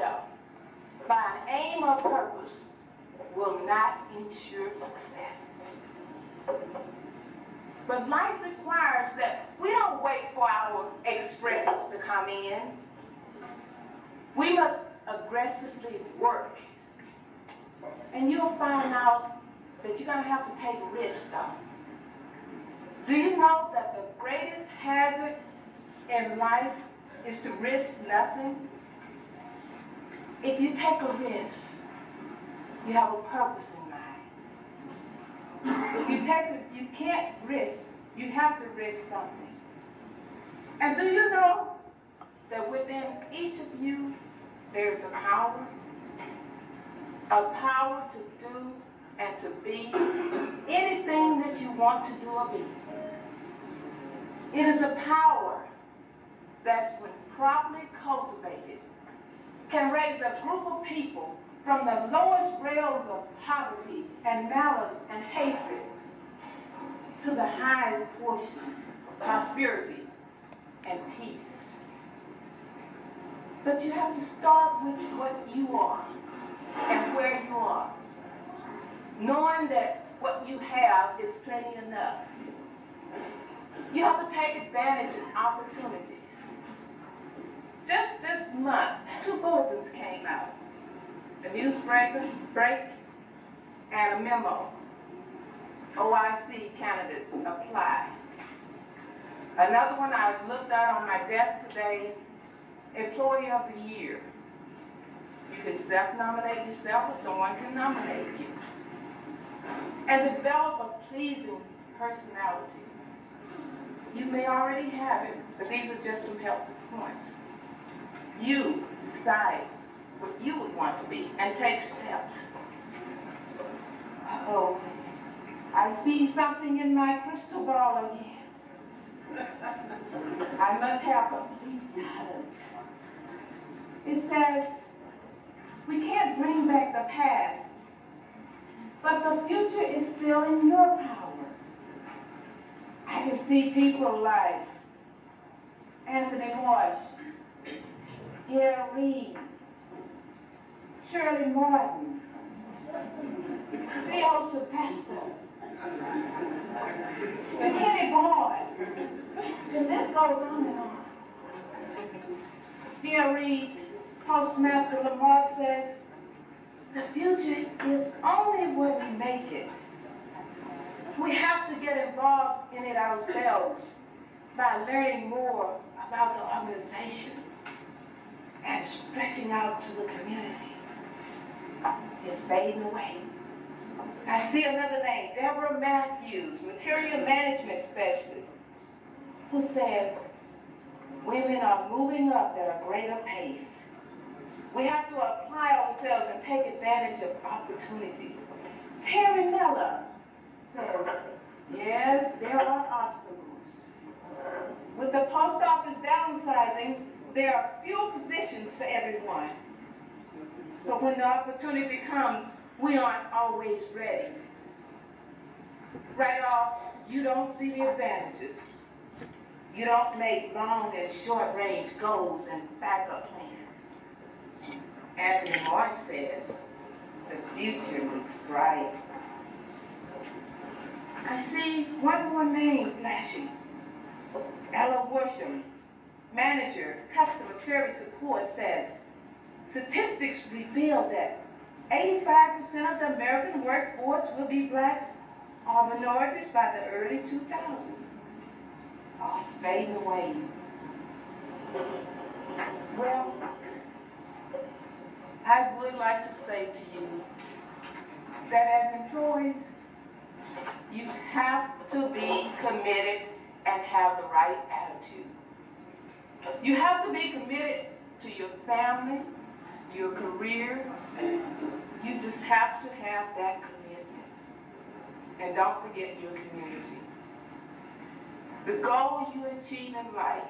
yourself by an aim or purpose will not ensure success. But life requires that we don't wait for our expressions to come in. We must aggressively work. And you'll find out that you're going to have to take risks, though. Do you know that the greatest hazard in life is to risk nothing? If you take a risk, you have a purpose in mind. If you can't risk, you have to risk something. And do you know that within each of you, there's a power to do and to be anything that you want to do or be. It is a power that's, when properly cultivated, can raise a group of people from the lowest rails of poverty and malice and hatred to the highest portions of prosperity and peace. But you have to start with what you are and where you are, knowing that what you have is plenty enough. You have to take advantage of opportunities. Just this month, 2 bulletins came out. A newsbreak and a memo. OIC candidates apply. Another one I looked at on my desk today, Employee of the Year. You can self-nominate yourself or someone can nominate you. And develop a pleasing personality. You may already have it, but these are just some helpful points. You decide what you would want to be and take steps. Oh, I see something in my crystal ball again. I must have complete silence. It says, we can't bring back the past, but the future is still in your power. I can see people like Anthony Morse, Gary Reed, Shirley Martin, C.O. Sylvester, McKinney Boyd, and this goes on and on. Gary Reed, Postmaster Lamarck says, the future is only where we make it. We have to get involved in it ourselves by learning more about the organization and stretching out to the community. It's fading away. I see another name, Deborah Matthews, material management specialist, who said, women are moving up at a greater pace. We have to apply ourselves and take advantage of opportunities. Terry Miller says, yes, there are obstacles. With the post office downsizing, there are few positions for everyone. So when the opportunity comes, we aren't always ready. Right off, you don't see the advantages. You don't make long and short range goals and backup plans. Anthony Morse says, the future looks bright. I see one more name flashing. Ella Worsham, manager, customer service support, says, statistics reveal that 85% of the American workforce will be blacks or minorities by the early 2000s. Oh, it's fading away. Well, I would like to say to you that as employees, you have to be committed and have the right attitude. You have to be committed to your family, your career. You just have to have that commitment. And don't forget your community. The goal you achieve in life,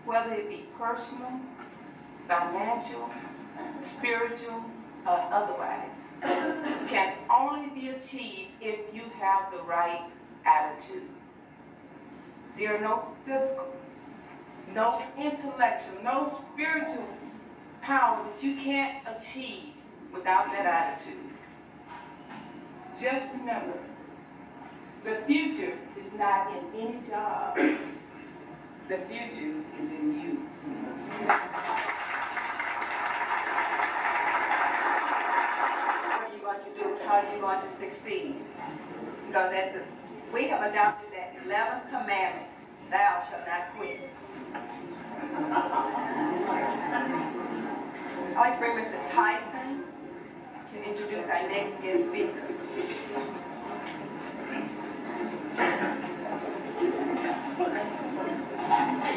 whether it be personal, financial, spiritual, or otherwise, can only be achieved if you have the right attitude. There are no physical, no intellectual, no spiritual power that you can't achieve without that attitude. Just remember, the future is not in any job. The future is in you. What are you going to do? How are you going to succeed? Because we have adopted that 11th commandment, thou shalt not quit. I'd like to bring Mr. Tyson to introduce our next guest speaker.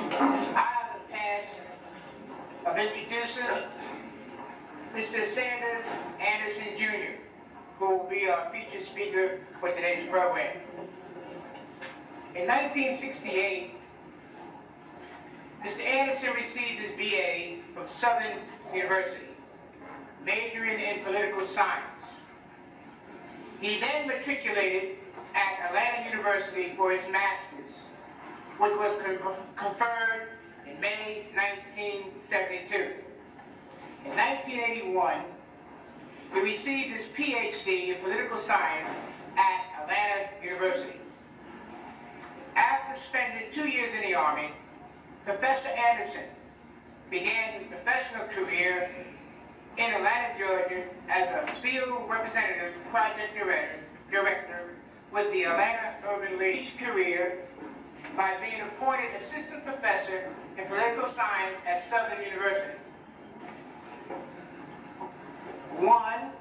I have the task of introducing Mr. Sanders Anderson Jr., who will be our featured speaker for today's program. In 1968, Mr. Anderson received his BA from Southern University, majoring in political science. He then matriculated at Atlanta University for his master's, which was conferred in May 1972. In 1981, he received his PhD in political science at Atlanta University. After spending 2 years in the Army, Professor Anderson began his professional career in Atlanta, Georgia as a field representative project director with the Atlanta Urban League career by being appointed assistant professor in political science at Southern University. Won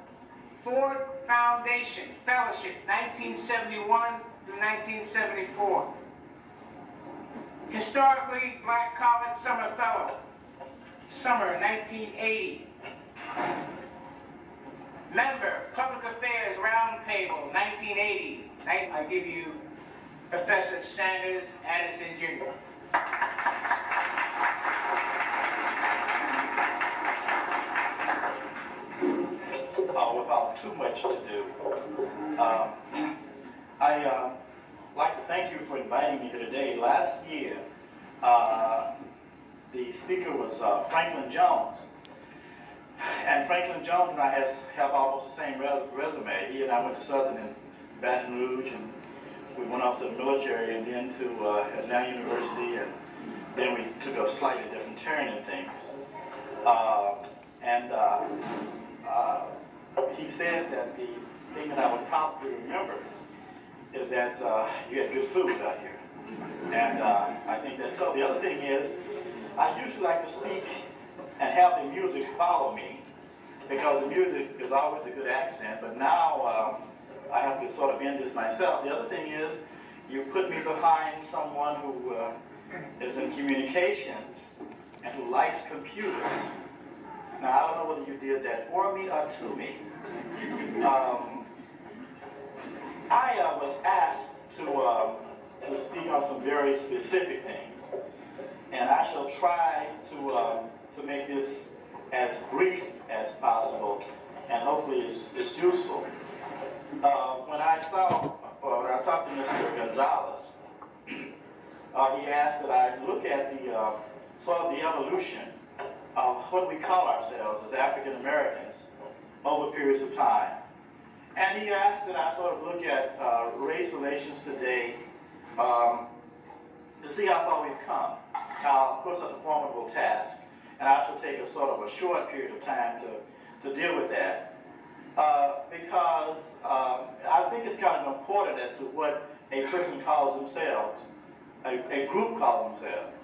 Ford Foundation Fellowship 1971 through 1974. Historically Black College Summer Fellow, summer 1980. Member, Public Affairs Roundtable 1980. I give you Professor Sanders Anderson Jr. Without too much to do, I'd like to thank you for inviting me here today. Last year, the speaker was Franklin Jones. And Franklin Jones and I have almost the same resume. He and I went to Southern in Baton Rouge, and we went off to the military and then to Atlanta University, and then we took a slightly different turn in things. He said that the thing that I would probably remember is that you had good food out here. And I think that's so. The other thing is, I usually like to speak and have the music follow me, because the music is always a good accent, but now I have to sort of end this myself. The other thing is, you put me behind someone who is in communications and who likes computers. Now, I don't know whether you did that for me or to me. I was asked to speak on some very specific things, and I shall try to make this as brief as possible, and hopefully it's useful. When I talked to Mr. Gonzalez, he asked that I look at the sort of the evolution of what we call ourselves as African Americans over periods of time. And he asked that I sort of look at race relations today to see how far we've come. Now, of course, that's a formidable task, and I shall take a sort of a short period of time to deal with that, because I think it's kind of important as to what a person calls themselves, a group calls themselves,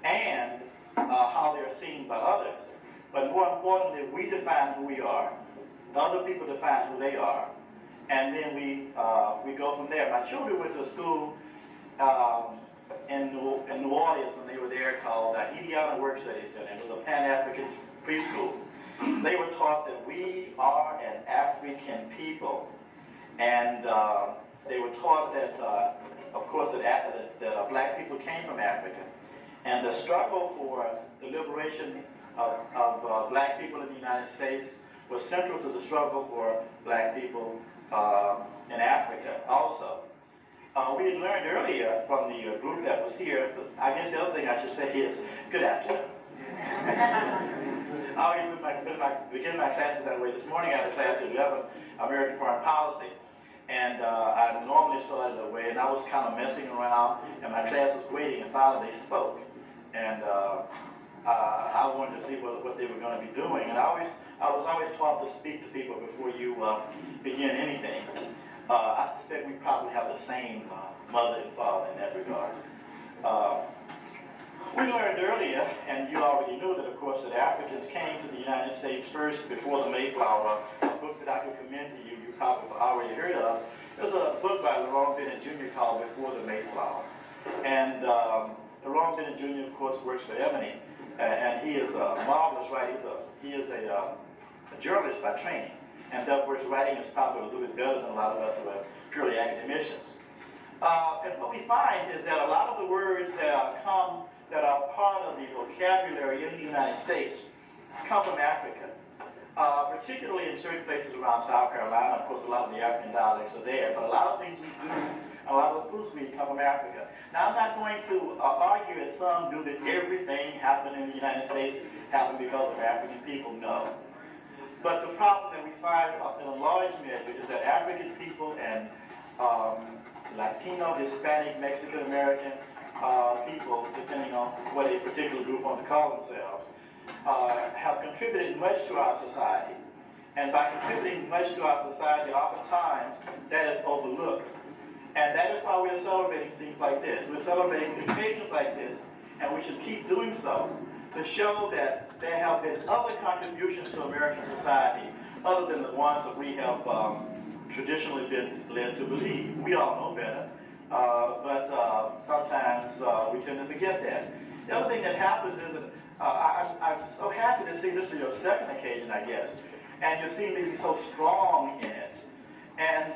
and how they're seen by others. But more importantly, we define who we are, other people define who they are, and then we go from there. My children went to school in New Orleans when they were there, called Indiana Work Study Center. It was a Pan-African preschool. They were taught that we are an African people, and they were taught that, of course, that black people came from Africa, and the struggle for the liberation of black people in the United States was central to the struggle for black people in Africa also. We had learned earlier from the group that was here, but I guess the other thing I should say is, good afternoon. I always begin my classes that way. This morning I had a class at 11, American Foreign Policy. And I normally started that way, and I was kind of messing around, and my class was waiting, and finally they spoke. And I wanted to see what they were going to be doing. And I was always taught to speak to people before you begin anything. I suspect we probably have the same mother and father in that regard. We learned earlier, and you already knew that, of course, that Africans came to the United States first before the Mayflower. A book that I could commend to you, you probably already heard of. There's a book by Laurent Bennett Jr. called Before the Mayflower. And Laurent Bennett Jr., of course, works for Ebony, and he is a marvelous writer. He is a journalist by training, and therefore his writing is probably a little bit better than a lot of us who are purely academicians. And what we find is that a lot of the words that are part of the vocabulary in the United States come from Africa, particularly in certain places around South Carolina. Of course, a lot of the African dialects are there, but a lot of things we do, a lot of the foods we eat come from Africa. Now, I'm not going to argue, as some do, that everything happened in the United States happened because of African people. No. But the problem that we find in a large measure is that African people and Latino, Hispanic, Mexican American people, depending on what a particular group wants to call themselves, have contributed much to our society. And by contributing much to our society, oftentimes that is overlooked. And that is why we're celebrating things like this. We're celebrating occasions like this, and we should keep doing so to show that there have been other contributions to American society other than the ones that we have traditionally been led to believe. We all know better, but sometimes we tend to forget that. The other thing that happens is that I'm so happy to see this for your second occasion, I guess, and you seem to be so strong in it. And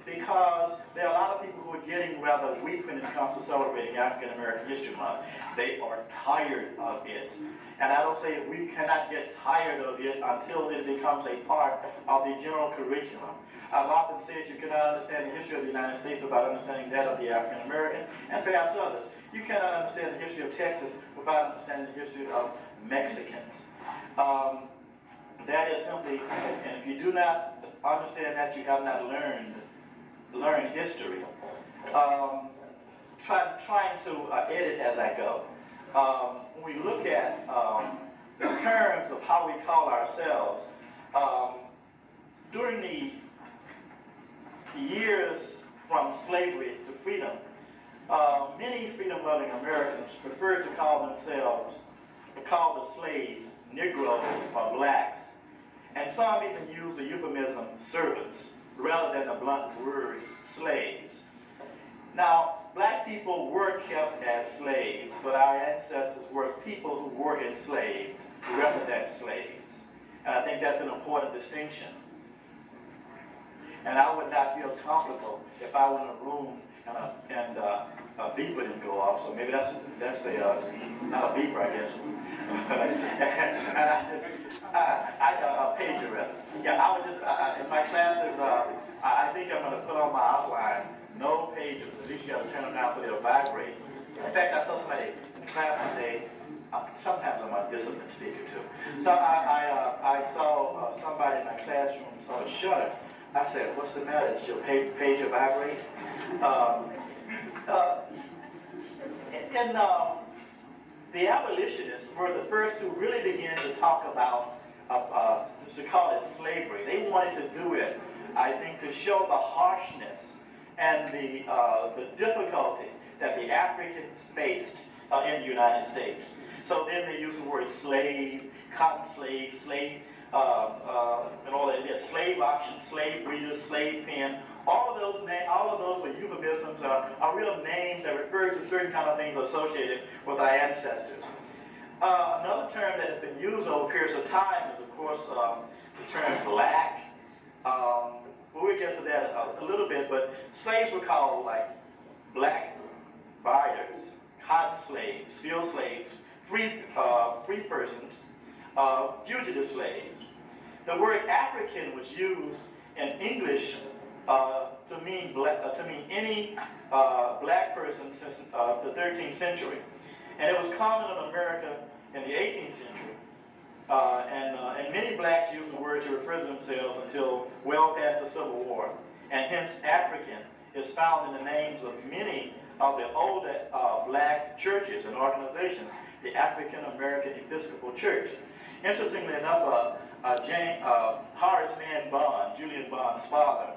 because there are a lot of people who are getting rather weak when it comes to celebrating African American History Month. They are tired of it. And I don't say we cannot get tired of it until it becomes a part of the general curriculum. I've often said you cannot understand the history of the United States without understanding that of the African American, and perhaps others. You cannot understand the history of Texas without understanding the history of Mexicans. That is simply, and if you do not understand that, you have not learn history. Trying to edit as I go. When we look at the terms of how we call ourselves, during the years from slavery to freedom, many freedom-loving Americans preferred to call themselves, call the slaves Negroes or blacks, and some even use the euphemism servants rather than the blunt word slaves. Now, black people were kept as slaves, but our ancestors were people who were enslaved rather than slaves. And I think that's an important distinction. And I would not feel comfortable if I were in a room and a beeper didn't go off. So maybe that's not a beeper, I guess. And a pager rather. Yeah, I would just, in my classes, I think I'm going to put on my outline, no pages. At least you got to turn them down so they'll vibrate. In fact, I saw somebody in class one day, sometimes I'm a disciplined speaker too. So I saw somebody in my classroom sort of shudder. I said, what's the matter? Is your pager vibrate? The abolitionists were the first to really begin to talk about, to call it slavery. They wanted to do it, I think, to show the harshness and the difficulty that the Africans faced in the United States. So then they used the word slave, cotton slave, slave, and all that. Slave auction, slave breeders, slave pen. All of those were euphemisms, are real names that refer to certain kind of things associated with our ancestors. Another term that has been used over periods of time is, of course, the term black. We'll get to that a little bit, but slaves were called like black buyers, cotton slaves, field slaves, free persons, fugitive slaves. The word African was used in English to mean any black person since the 13th century, and it was common in America in the 18th century. And many blacks used the word to refer to themselves until well past the Civil War. And hence African is found in the names of many of the older black churches and organizations, the African American Episcopal Church. Interestingly enough, Horace Mann Bond, Julian Bond's father,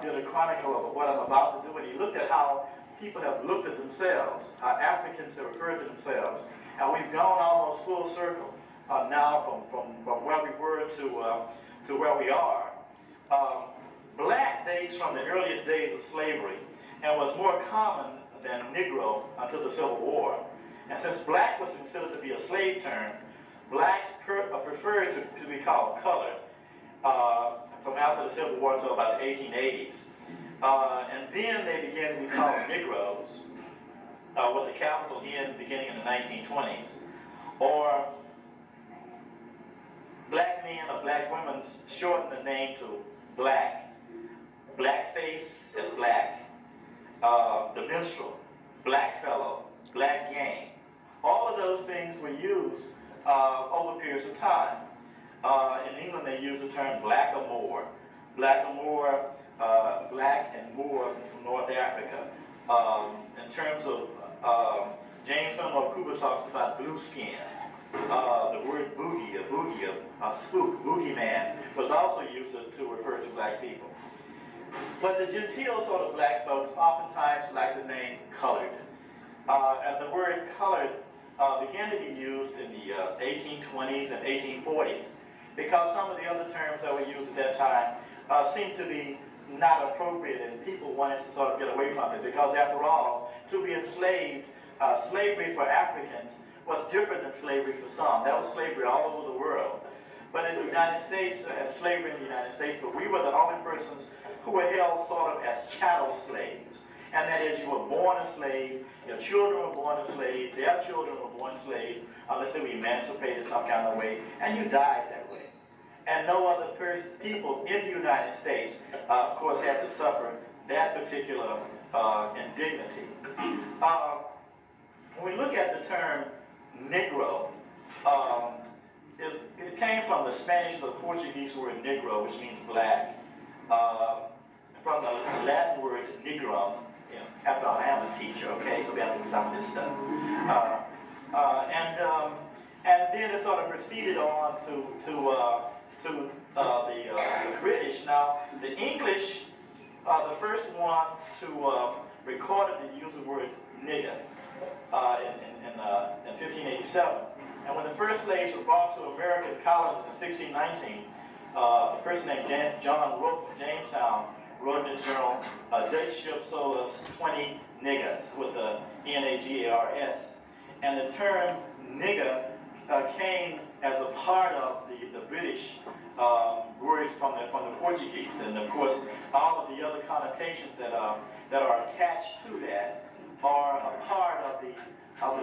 did a chronicle of what I'm about to do, and he looked at how people have looked at themselves, how Africans have referred to themselves, and we've gone almost full circle now from where we were to where we are. Black dates from the earliest days of slavery and was more common than Negro until the Civil War. And since black was considered to be a slave term, blacks preferred to be called colored from after the Civil War until about the 1880s. And then they began to be called Negroes with a capital N beginning in the 1920s. Or black men or black women shortened the name to black. Blackface is black. The minstrel, black fellow, black gang. All of those things were used over periods of time. In England, they use the term blackamoor. Blackamoor, black and Moor from North Africa. In terms of James Fillmore Cooper talks about blue skin. The word boogie, a spook, boogeyman, was also used to refer to black people. But the genteel sort of black folks oftentimes like the name colored. And the word colored began to be used in the 1820s and 1840s because some of the other terms that were used at that time seemed to be not appropriate, and people wanted to sort of get away from it because, after all, to be enslaved, slavery for Africans was different than slavery for some. That was slavery all over the world. But in the United States, and slavery in the United States, but we were the only persons who were held sort of as chattel slaves. And that is, you were born a slave, your children were born a slave, their children were born slaves, unless they were emancipated some kind of way, and you died that way. And no other people in the United States, of course, had to suffer that particular indignity. When we look at the term Negro, it came from the Spanish or the Portuguese word negro, which means black, from the Latin word negrum. After all, I am a teacher, okay, so we have to stop this stuff. And then it sort of proceeded on to the British. Now, the English are the first ones to record the use of the word nigger in 1587. And when the first slaves were brought to American colonies in 1619, a person named John Rope from Jamestown wrote in his journal, Dutch ship sold us 20 niggers with the N-A-G-A-R-S. And the term nigger came as a part of the British words from the Portuguese. And of course, all of the other connotations that are attached to that are a part of the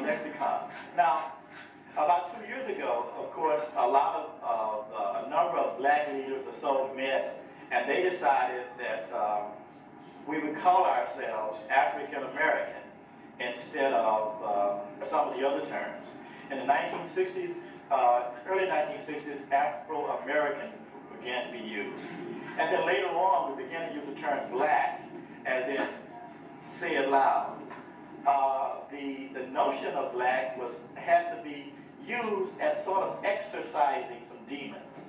lexicon. Now, about 2 years ago, of course, a number of black leaders or so met, and they decided that we would call ourselves African American instead of some of the other terms. In the 1960s, early 1960s, Afro-American began to be used. And then later on, we began to use the term black, as in say it loud. The notion of black had to be used as sort of exercising some demons,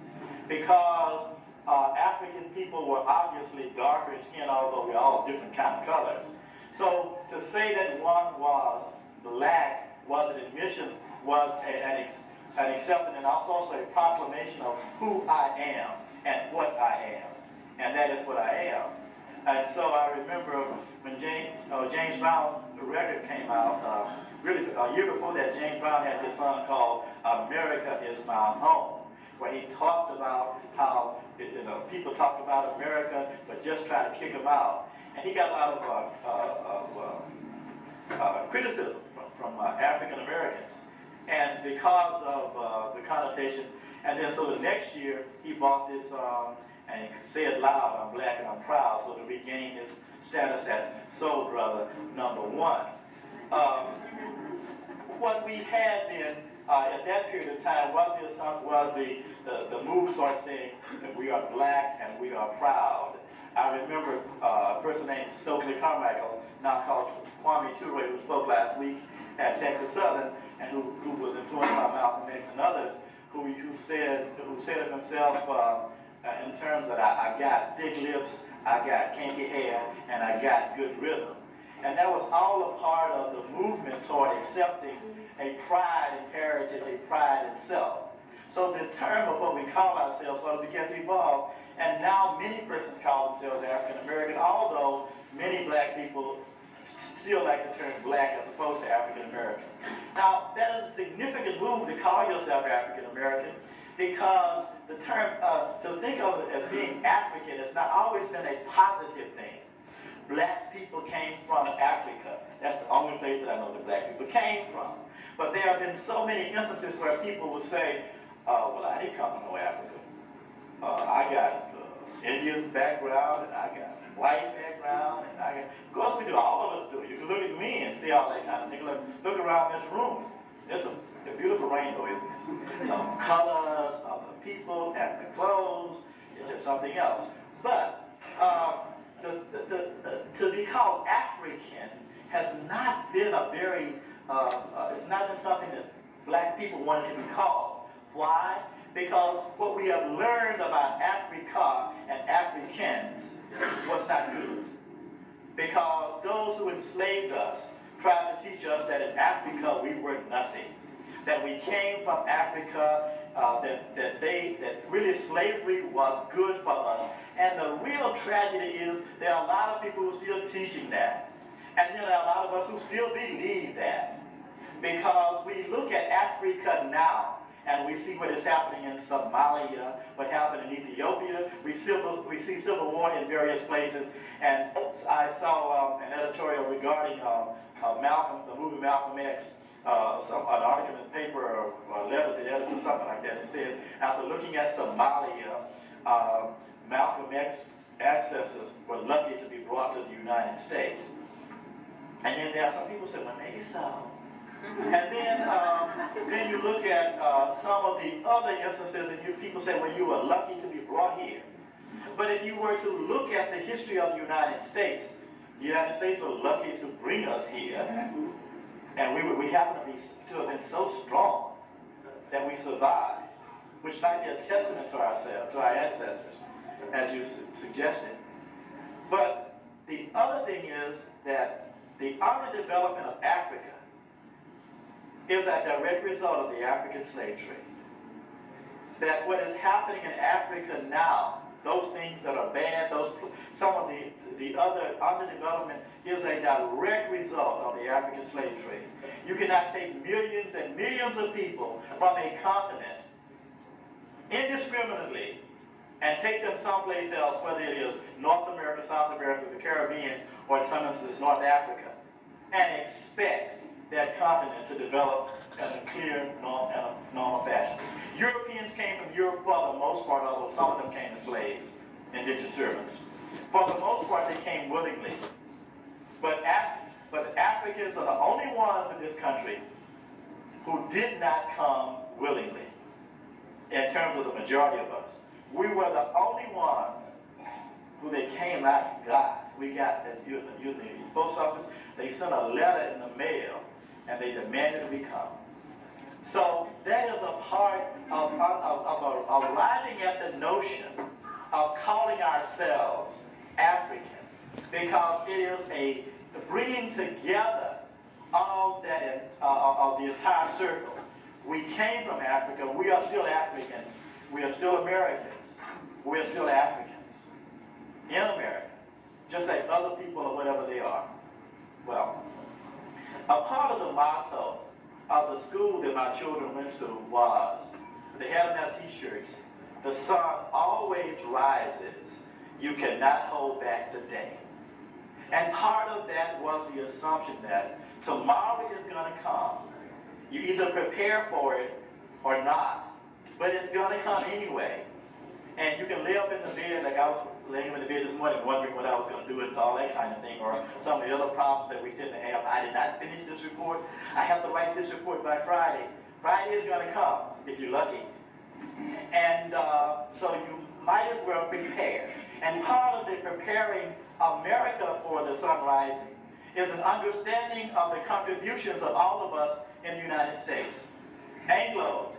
because African people were obviously darker in skin, although we're all different kind of colors. So to say that one was black was an admission, was an acceptance, and also a proclamation of who I am and what I am, and that is what I am. And so I remember when James Brown record came out, really a year before that, James Brown had this song called America Is My Home, where he talked about how people talked about America but just trying to kick him out. And he got a lot of criticism from African Americans, and because of the connotation. And then so the next year he bought this and he could say it loud, I'm black and I'm proud, so to regain his status as Soul Brother #1. What we had then at that period of time, was the move started saying that we are black and we are proud. I remember a person named Stokely Carmichael, now called Kwame Ture, who spoke last week at Texas Southern, and who was influenced by Malcolm X and others, who said of himself in terms that I got thick lips, I got kinky hair, and I got good rhythm. And that was all a part of the movement toward accepting a pride in heritage, a pride in self. So the term of what we call ourselves sort of began to evolve, and now many persons call themselves African American, although many black people still like the term black as opposed to African American. Now, that is a significant move to call yourself African American, because the term, to think of it as being African has not always been a positive thing. Black people came from Africa. That's the only place that I know that black people came from. But there have been so many instances where people would say, well, I didn't come from no Africa. I got Indian background, and I got white background, and I got, of course we do, all of us do. You can look at me and see all that kind of thing. Look around this room. It's a beautiful rainbow, isn't it? Of colors, of the people, and the clothes. It's just something else. But to be called African has not been a very, it's not been something that black people wanted to be called. Why? Because what we have learned about Africa and Africans was not good. Because those who enslaved us tried to teach us that in Africa we were nothing. That we came from Africa, that really slavery was good for us. And the real tragedy is there are a lot of people who are still teaching that. And then there are a lot of us who still believe that. Because we look at Africa now, and we see what is happening in Somalia, what happened in Ethiopia. We see civil war in various places. And I saw an editorial regarding Malcolm, the movie Malcolm X, an article in the paper or a letter to the editor, something like that. It said, after looking at Somalia, Malcolm X ancestors were lucky to be brought to the United States. And then there are some people who say, well, maybe so. And then you look at some of the other instances, and people say, well, you were lucky to be brought here. But if you were to look at the history of the United States were lucky to bring us here, and we happen to have been so strong that we survived, which might be a testament to ourselves, to our ancestors, as you suggested. But the other thing is that the underdevelopment of Africa is a direct result of the African slave trade. That what is happening in Africa now, those things that are bad, some of the other underdevelopment is a direct result of the African slave trade. You cannot take millions and millions of people from a continent indiscriminately and take them someplace else, whether it is North America, South America, the Caribbean, or in some instances North Africa, and expect that continent to develop in a clear, normal fashion. Europeans came from Europe for the most part, although some of them came as slaves, indentured servants. For the most part, they came willingly. But Africans are the only ones in this country who did not come willingly, in terms of the majority of us. We were the only ones who they came out got. We got, as you in the post office, they sent a letter in the mail, and they demanded we come. So that is a part of arriving at the notion of calling ourselves African, because it is a bringing together all that of the entire circle. We came from Africa. We are still Africans. We are still Americans. We are still Africans in America, just like other people or whatever they are. Well, a part of the motto of the school that my children went to was, they had on their t-shirts, the sun always rises, you cannot hold back the day. And part of that was the assumption that tomorrow is going to come. You either prepare for it or not, but it's going to come anyway. And you can lay up in the bed, like I was laying in the bed this morning wondering what I was going to do and all that kind of thing, or some of the other problems that we tend to have. I did not finish this report. I have to write this report by Friday. right, is going to come if you're lucky. And so you might as well prepare. And part of the preparing America for the sun rising is an understanding of the contributions of all of us in the United States. Anglos,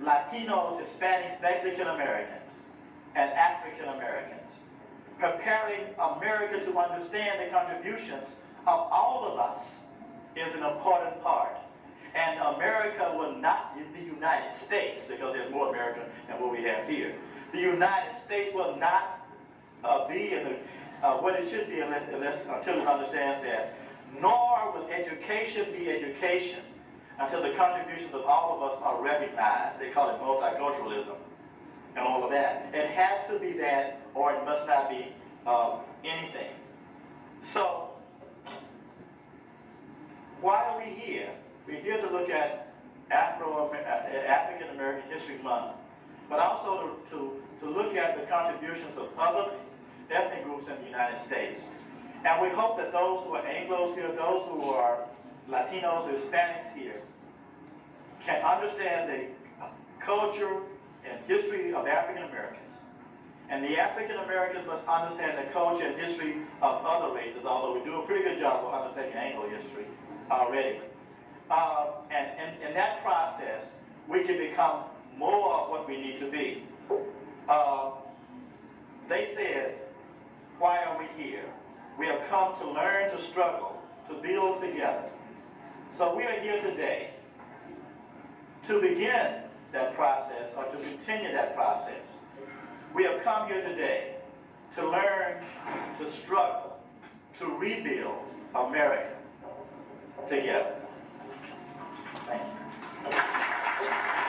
Latinos, Hispanics, Mexican Americans, and African Americans. Preparing America to understand the contributions of all of us is an important part. And America will not, the United States, because there's more America than what we have here, the United States will not be in what it should be until it understands that, nor will education be education until the contributions of all of us are recognized. They call it multiculturalism and all of that. It has to be that, or it must not be anything. So, why are we here? We're here to look at African American History Month, but also to look at the contributions of other ethnic groups in the United States. And we hope that those who are Anglos here, those who are Latinos or Hispanics here, can understand the culture and history of African Americans. And the African Americans must understand the culture and history of other races, although we do a pretty good job of understanding Anglo history already. And in that process, we can become more of what we need to be. They said, why are we here? We have come to learn, to struggle, to build together. So we are here today to begin that process or to continue that process. We have come here today to learn, to struggle, to rebuild America together. Thank you.